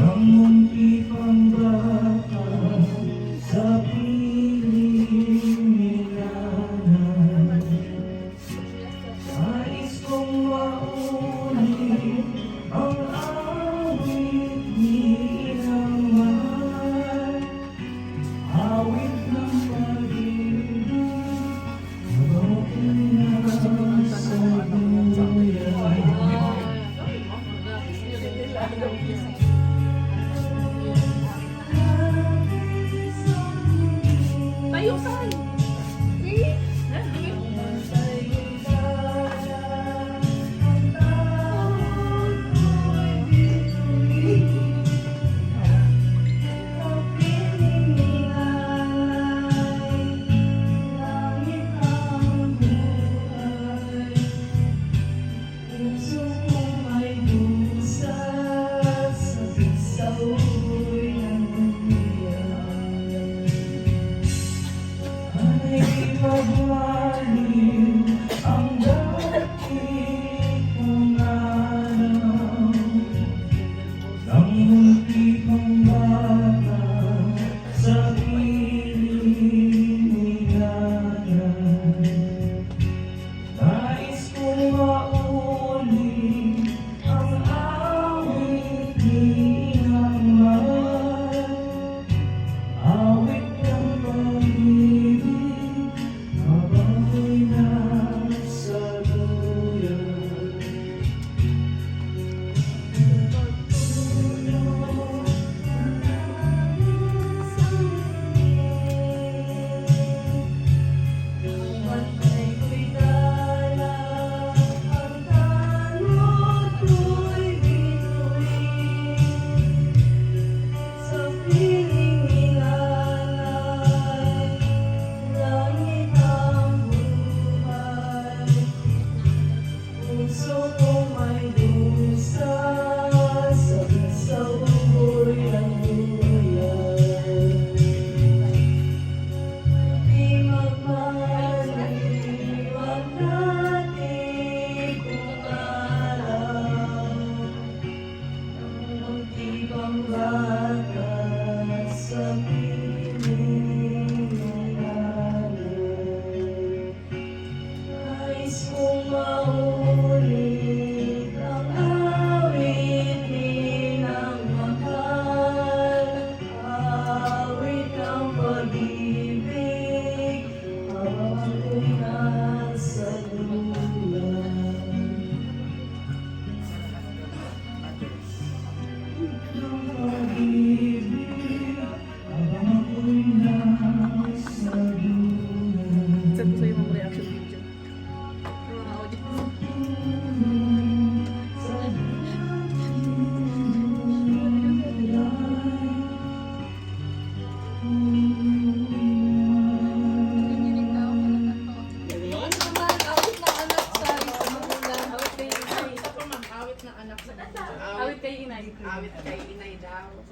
Ang munti pang bata sa piling nilalang, nais kong maulit ang awit nilang mahal, awit ng pag-ibig habang pinasa duyan. Tayo saan? Pagmaliw ang dating kong araw ng munti kong bata sa piling nilalang. Nais kong maulit ang awit nilang mahal, awit ng pag-ibig habang ako'y nasa duyan. Bantay ko'y dala, ang tanod ko'y bituin, sa piling nilalay, langit ang buhay. Puso ko may dusa, sa bisawoy ang duyan. Di magmaliwag natin kung araw, munti pang bata sa piling nilalang. Nais kong maulit ang awit nilang mahal, awit ng pag-ibig habang ako'y nasa duyan. Ng pag-ibig habang ako'y nasa duyan. Saan ko sa'yo mga reaction video? Mga audio. Awit kay inay. Awit kay inay daw.